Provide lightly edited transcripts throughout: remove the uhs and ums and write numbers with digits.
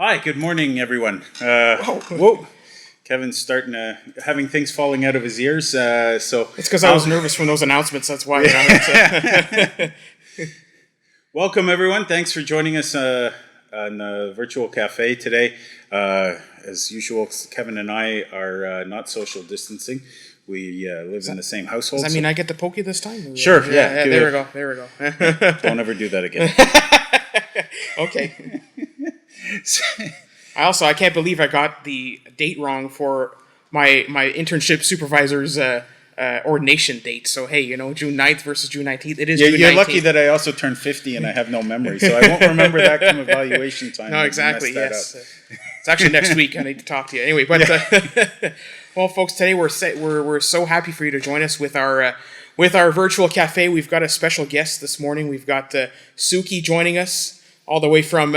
Hi, good morning, everyone. Oh, Whoa, Kevin's starting having things falling out of his ears. So it's because I was nervous from those announcements. That's why. welcome, everyone. Thanks for joining us on the virtual cafe today. As usual, Kevin and I are not social distancing. We live in the same household. Does that mean I get to poke you this time? Sure, yeah. There we go. There we go. Don't ever do that again. Okay. I can't believe I got the date wrong for my internship supervisor's ordination date. So hey, June 9th versus June 19th. It is June 19th. You're lucky that I also turned 50 and I have no memory, so I won't remember that come evaluation time. No, exactly. Yes, it's actually next week. I need to talk to you anyway. But well, folks, today we're so happy for you to join us with our virtual cafe. We've got a special guest this morning. We've got Souki joining us all the way from.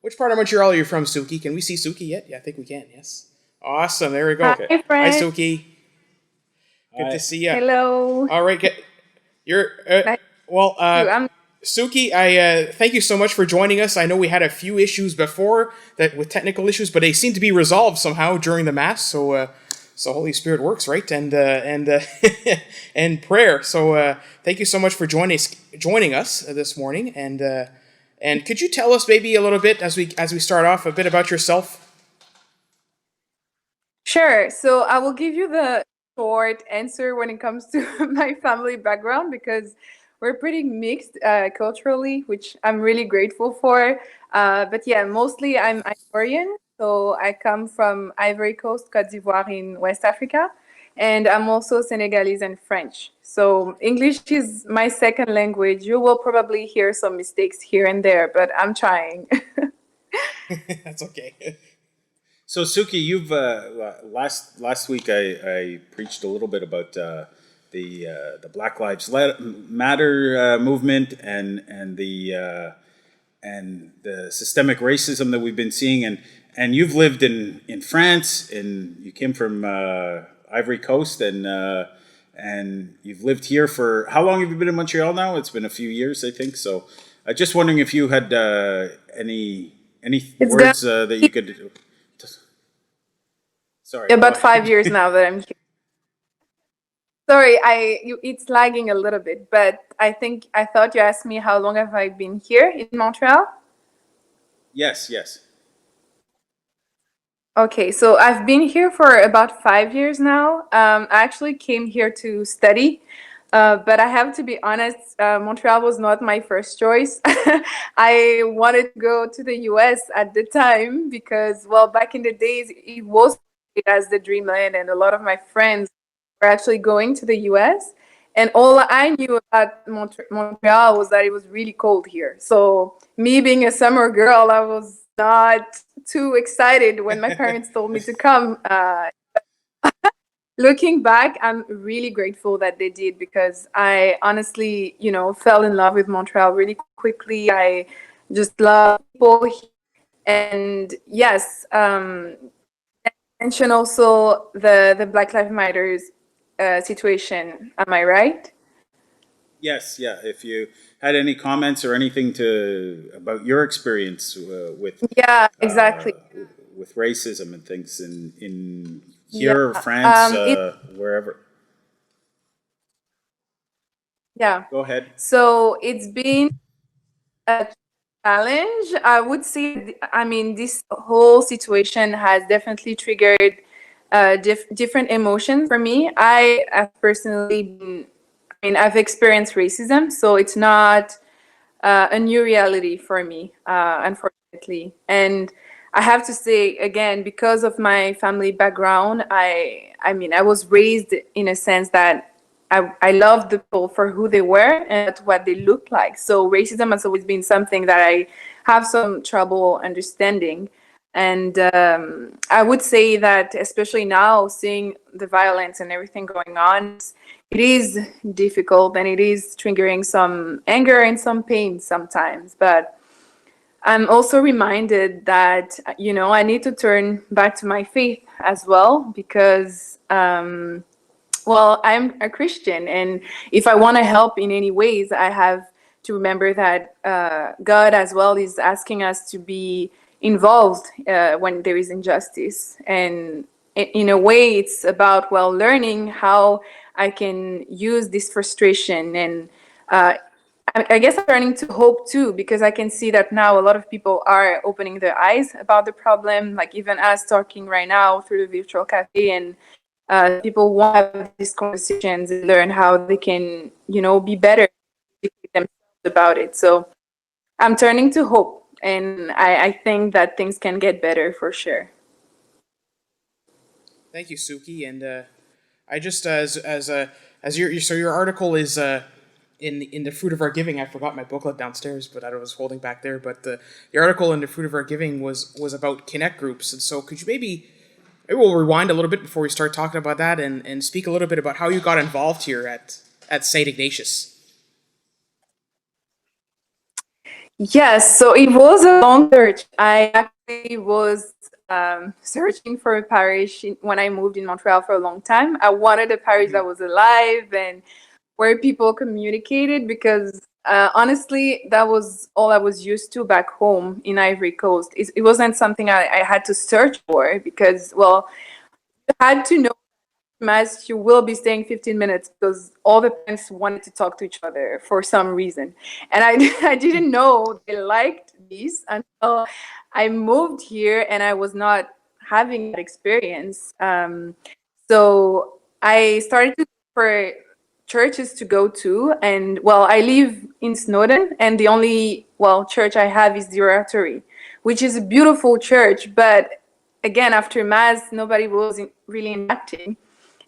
Which part of Montreal are you from, Souki? Can we see Souki yet? Yeah, I think we can, yes. Awesome, there we go. Hi, Hi, friend. Souki. Good to see you. Hello. All right, you're, Nice well, to meet you. Souki, I thank you so much for joining us. I know we had a few issues before that with technical issues, but they seem to be resolved somehow during the Mass, so Holy Spirit works, right? And and prayer. So thank you so much for joining us this morning, and could you tell us maybe a little bit as we start off a bit about yourself? Sure. So I will give you the short answer when it comes to my family background because we're pretty mixed culturally, which I'm really grateful for. But yeah, mostly I'm Ivorian. So I come from Ivory Coast, Côte d'Ivoire in West Africa. And I'm also Senegalese and French. So English is my second language. You will probably hear some mistakes here and there, but I'm trying. That's okay. So Suki, you've last week I preached a little bit about the Black Lives Matter movement and the systemic racism that we've been seeing, and you've lived in France, and you came from Ivory Coast, and you've lived here for how long have you been in Montreal now? It's been a few years, I think. So I'm just wondering if you had any It's words that you could. Sorry. about 5 years now that I'm here. Sorry, it's lagging a little bit, but I thought you asked me how long have I been here in Montreal? Yes, yes. Okay, so I've been here for about 5 years now. I actually came here to study, but I have to be honest, Montreal was not my first choice. I wanted to go to the US at the time because, well, back in the days, it was as the dreamland, and a lot of my friends were actually going to the US. And all I knew about Montreal was that it was really cold here. So me being a summer girl, I was not too excited when my parents told me to come. Looking back, I'm really grateful that they did because I honestly, fell in love with Montreal really quickly. I just love people here. And yes, mention also the Black Lives Matters situation. Am I right? Yes, yeah. If you had any comments or anything about your experience Yeah, uh, exactly. with racism and things in Yeah. here, France, It wherever. yeah. Go ahead. So it's been a challenge. I would say, I mean, this whole situation has definitely triggered different emotions for me. I have personally been, I mean, I've experienced racism, so it's not a new reality for me, unfortunately. And I have to say again, because of my family background, I mean, I was raised in a sense that I loved the people for who they were and what they looked like. So racism has always been something that I have some trouble understanding. And I would say that, especially now, seeing the violence and everything going on, it is difficult and it is triggering some anger and some pain sometimes. But I'm also reminded that, I need to turn back to my faith as well because, well, I'm a Christian. And if I want to help in any ways, I have to remember that God as well is asking us to be involved when there is injustice. And in a way, it's about, well, learning how I can use this frustration. And I guess I'm turning to hope too, because I can see that now a lot of people are opening their eyes about the problem, like even us talking right now through the virtual cafe, and people want to have these conversations and learn how they can, be better themselves about it. So I'm turning to hope, and I think that things can get better for sure. Thank you, Suki. And I just as your article is in the fruit of our giving. I forgot my booklet downstairs, but I was holding back there. But the article in the fruit of our giving was about connect groups. And so could you maybe we'll rewind a little bit before we start talking about that, and speak a little bit about how you got involved here at St Ignatius. Yes, so it was a long search. I actually was searching for a parish when I moved in Montreal for a long time. I wanted a parish that was alive and where people communicated, because honestly, that was all I was used to back home in Ivory Coast. It wasn't something I had to search for, because, well, you had to know Mass, you will be staying 15 minutes because all the parents wanted to talk to each other for some reason. And I didn't know they liked these until I moved here and I was not having that experience. So I started to look for churches to go to. And well, I live in Snowdon, and the only, well, church I have is the Oratory, which is a beautiful church. But again, after Mass, nobody was really interacting,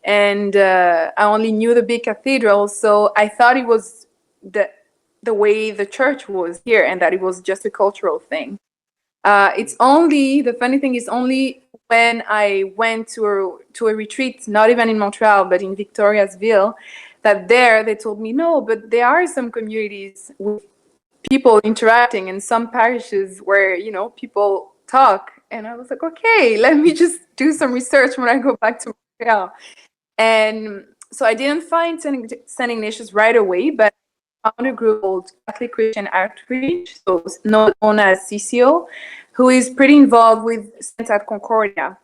and I only knew the big cathedral, so I thought it was the way the church was here, and that it was just a cultural thing. It's only, the funny thing is, only when I went to a retreat, not even in Montreal, but in Victoriasville, that there they told me, no, but there are some communities with people interacting, and some parishes where people talk. And I was like, okay, let me just do some research when I go back to Montreal. And so I didn't find St. Ignatius right away, but I found a group called Catholic Christian Outreach, so known as CCO, who is pretty involved with Santa Concordia.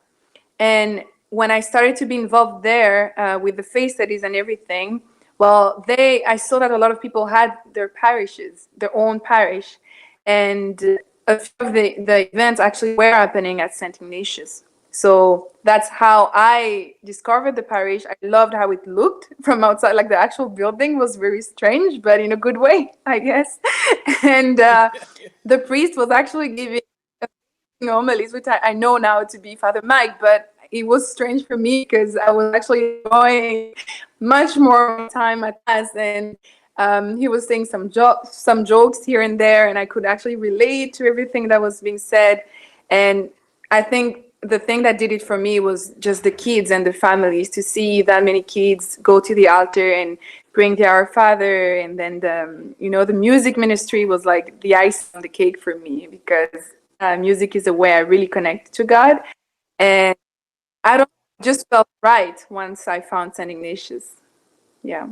And when I started to be involved there with the face studies and everything, well, I saw that a lot of people had their parishes, their own parish. And a few of the events actually were happening at St. Ignatius. So that's how I discovered the parish. I loved how it looked from outside. Like, the actual building was very strange, but in a good way, I guess. And the priest was actually giving homilies, which I know now to be Father Mike, but it was strange for me because I was actually enjoying much more time at Mass, and he was saying some jokes here and there, and I could actually relate to everything that was being said. And I think the thing that did it for me was just the kids and the families, to see that many kids go to the altar and bring the Our Father. And then the music ministry was like the icing on the cake for me, because music is a way I really connect to God. And I don't just felt right once I found St. Ignatius. Yeah.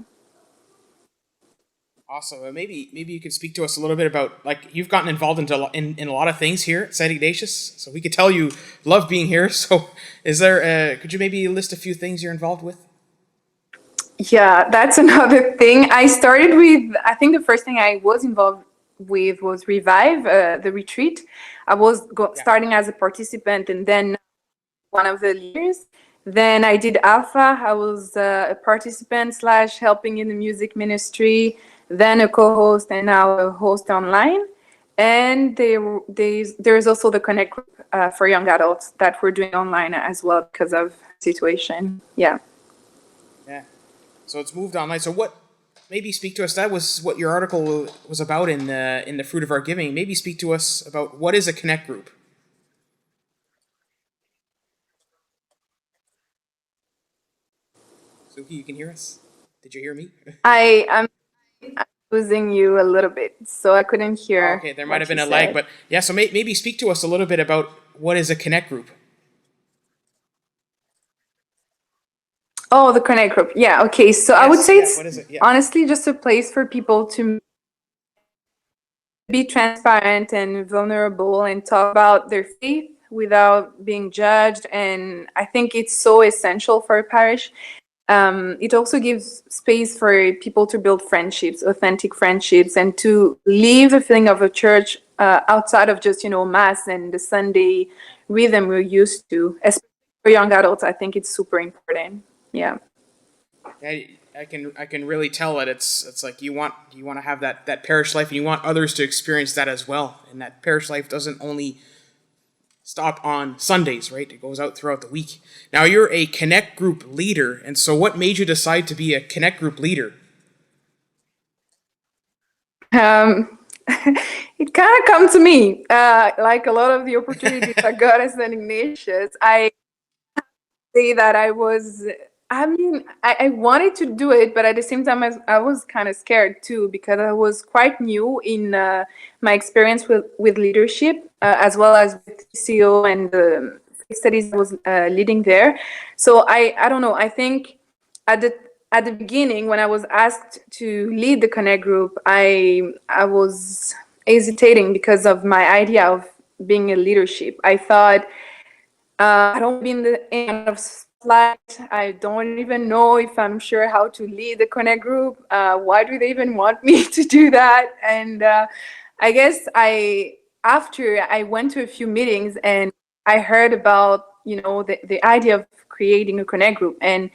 Awesome. Maybe you could speak to us a little bit about, like, you've gotten involved in a lot of things here at St. Ignatius, so we could tell you love being here. So could you maybe list a few things you're involved with? Yeah, that's another thing. I started with, I think the first thing I was involved with was Revive, the retreat. I was starting as a participant, and then one of the leaders. Then I did Alpha. I was a participant / helping in the music ministry, then a co-host, and now a host online. And there's also the Connect group for young adults that we're doing online as well because of situation. Yeah. Yeah. So it's moved online. So maybe speak to us. That was what your article was about in the Fruit of Our Giving. Maybe speak to us about what is a Connect group. Suki, you can hear us? Did you hear me? I am losing you a little bit, so I couldn't hear. Okay, there might have been a lag, but yeah. So maybe speak to us a little bit about what is a Connect group. Oh, the Connect group. Yeah. Okay. So I would say it's what is it? Yeah. honestly just a place for people to be transparent and vulnerable and talk about their faith without being judged. And I think it's so essential for a parish. It also gives space for people to build friendships, authentic friendships, and to leave the feeling of a church outside of just, mass and the Sunday rhythm we're used to. Especially for young adults, I think it's super important. Yeah. I can really tell that it's like you want to have that parish life, and you want others to experience that as well. And that parish life doesn't only stop on Sundays, right? It goes out throughout the week. Now you're a Connect group leader, and so what made you decide to be a Connect group leader? Um, it kind of come to me, like a lot of the opportunities I got as St Ignatius. I say that I wanted to do it, but at the same time, I was kind of scared too, because I was quite new in my experience with leadership, as well as with CO and the studies I was leading there. So I don't know. I think at the beginning, when I was asked to lead the Connect group, I was hesitating because of my idea of being a leadership. I thought I don't be in the end of spotlight. I don't even know if I'm sure how to lead the Connect group. Why do they even want me to do that? And I guess after I went to a few meetings and I heard about, the idea of creating a Connect group, and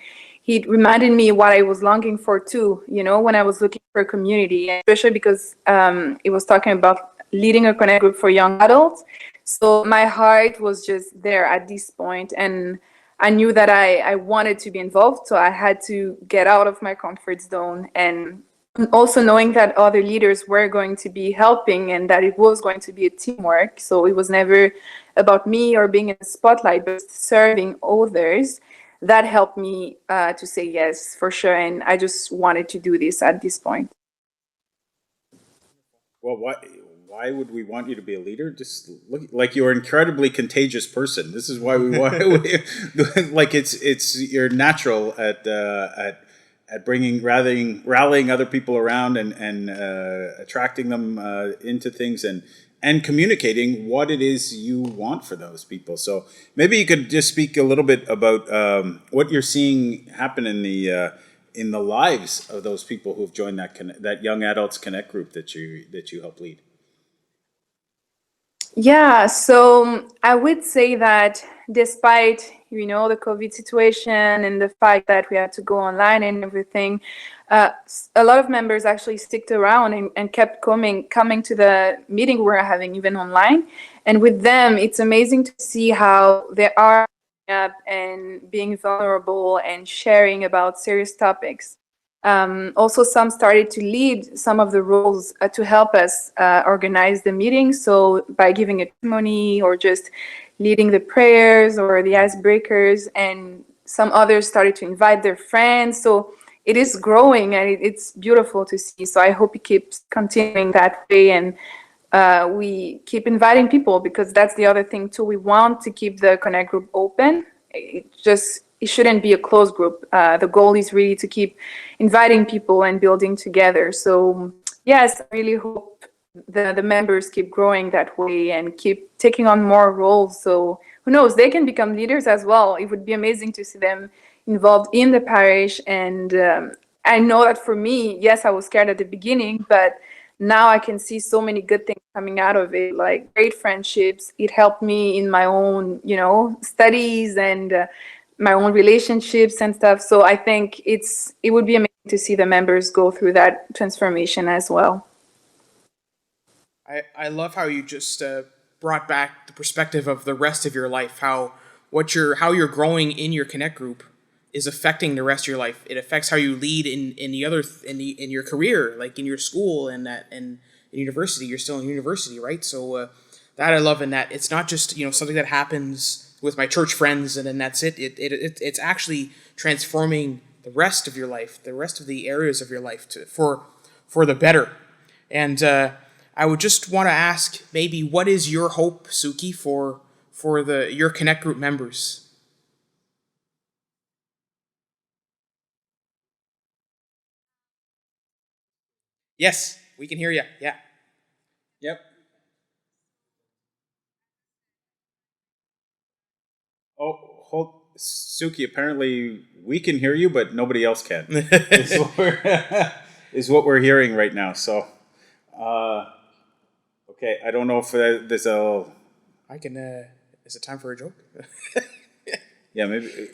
it reminded me what I was longing for too, when I was looking for a community, especially because it was talking about leading a Connect group for young adults. So my heart was just there at this point, and I knew that I wanted to be involved, so I had to get out of my comfort zone, and also knowing that other leaders were going to be helping and that it was going to be a teamwork. So it was never about me or being in the spotlight, but serving others. That helped me to say yes, for sure. And I just wanted to do this at this point. Well, why would we want you to be a leader? Just look like you're an incredibly contagious person. This is why we want like it's you're natural at bringing rallying other people around and attracting them into things and communicating what it is you want for those people. So maybe you could just speak a little bit about what you're seeing happen in the lives of those people who've joined that young adults connect group that you help lead. Yeah, so I would say that despite, the COVID situation and the fact that we had to go online and everything, a lot of members actually sticked around and kept coming to the meeting we're having even online. And with them, it's amazing to see how they are up and being vulnerable and sharing about serious topics. Also, some started to lead some of the roles to help us organize the meeting. So by giving a testimony or just leading the prayers or the icebreakers, and some others started to invite their friends. So it is growing, and it's beautiful to see. So I hope it keeps continuing that way, and we keep inviting people, because that's the other thing too. We want to keep the Connect group open. It shouldn't be a closed group. The goal is really to keep inviting people and building together. So yes, I really hope the members keep growing that way and keep taking on more roles. So who knows, they can become leaders as well. It would be amazing to see them involved in the parish. And I know that for me, yes, I was scared at the beginning, but now I can see so many good things coming out of it, like great friendships. It helped me in my own, studies and my own relationships and stuff. So I think it would be amazing to see the members go through that transformation as well. I love how you just brought back the perspective of the rest of your life, how you're growing in your Connect group is affecting the rest of your life. It affects how you lead in your career, like in your school and in university. You're still in university, right? So that I love, in that it's not just something that happens with my church friends and then that's it. It's actually transforming the rest of your life, the rest of the areas of your life for the better. And I would just want to ask, maybe, what is your hope, Suki, for your Connect group members? Yes, we can hear you. Yeah. Yep. Oh, hold, Suki. Apparently, we can hear you, but nobody else can. is, what we're, is what we're hearing right now. So, okay. I don't know if there's a. I can. Is it time for a joke? Yeah, maybe.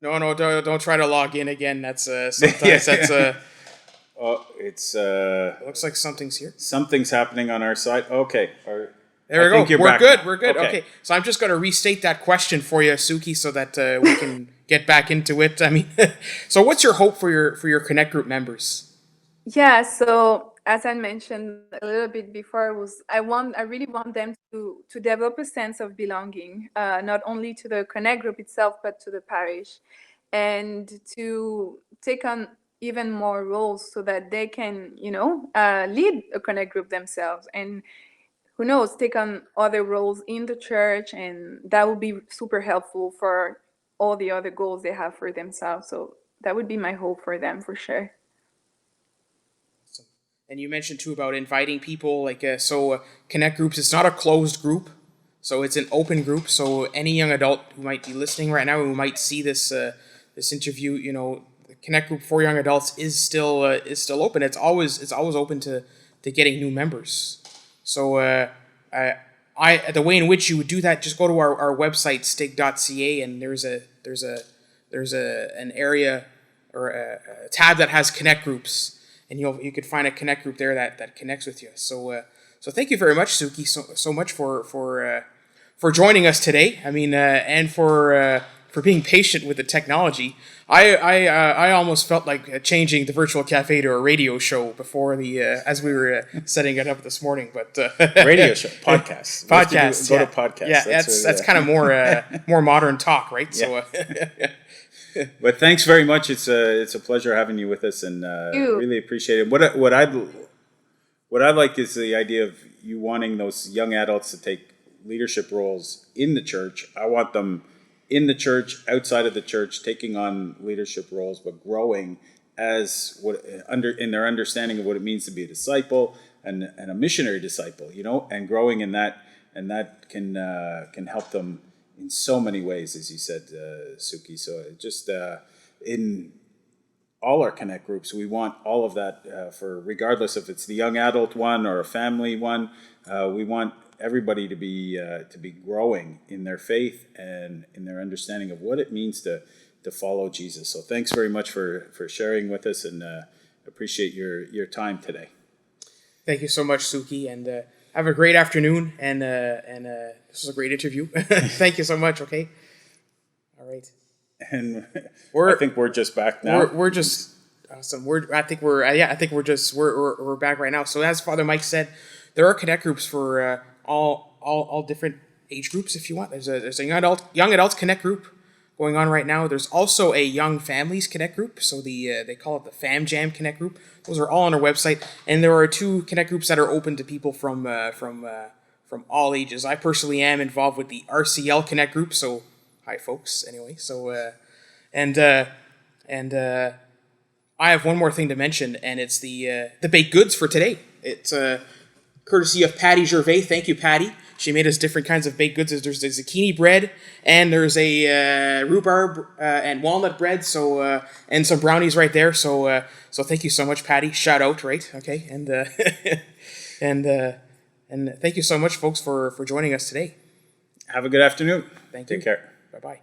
No, don't try to log in again. That's sometimes that's Oh, it's. It looks like something's here. Something's happening on our side. Okay. There we go. We're good. We're good. Okay. Okay. So I'm just going to restate that question for you, Suki, so that we can get back into it. I mean, so what's your hope for your Connect group members? Yeah, so as I mentioned a little bit before, I really want them to develop a sense of belonging, not only to the Connect group itself, but to the parish, and to take on even more roles so that they can, lead a Connect group themselves, and who knows, take on other roles in the church, and that would be super helpful for all the other goals they have for themselves. So that would be my hope for them for sure. And you mentioned too about inviting people, like Connect groups. It's not a closed group, so it's an open group. So any young adult who might be listening right now, who might see this this interview, the Connect group for young adults is still open. It's always open to getting new members. So the way in which you would do that, just go to our website stig.ca, and there's an area or a tab that has Connect groups. And you could find a Connect group there that connects with you. So thank you very much, Suki, so much for joining us today. I mean, and for being patient with the technology. I almost felt like changing the virtual cafe to a radio show before as we were setting it up this morning. But radio show, podcast, podcast, go to podcast. Yeah, that's kind of more modern talk, right? Yeah. So. But thanks very much. It's a pleasure having you with us, and really appreciate it. What I like is the idea of you wanting those young adults to take leadership roles in the church. I want them in the church, outside of the church, taking on leadership roles, but growing as in their understanding of what it means to be a disciple and a missionary disciple. And growing in that, and that can help them in so many ways, as you said, Suki. So just in all our Connect groups, we want all of that for regardless if it's the young adult one or a family one. We want everybody to be growing in their faith and in their understanding of what it means to follow Jesus. So thanks very much for sharing with us, and appreciate your time today. Thank you so much, Suki, and have a great afternoon, and this was a great interview. Thank you so much. Okay, all right. And I think we're just back now. We're just awesome. We're back right now. So as Father Mike said, there are Connect groups for all different age groups. If you want, there's a young adults Connect group going on right now. There's also a young families Connect group. So they call it the Fam Jam Connect group. Those are all on our website, and there are 2 Connect groups that are open to people from all ages. I personally am involved with the RCL Connect group. So hi, folks. Anyway, so I have one more thing to mention, and it's the baked goods for today. It's courtesy of Patty Gervais. Thank you, Patty. She made us different kinds of baked goods. There's the zucchini bread, and there's a rhubarb and walnut bread. So and some brownies right there. So thank you so much, Patty. Shout out, right? Okay, and and thank you so much, folks, for joining us today. Have a good afternoon. Thank you. Take care. Bye-bye.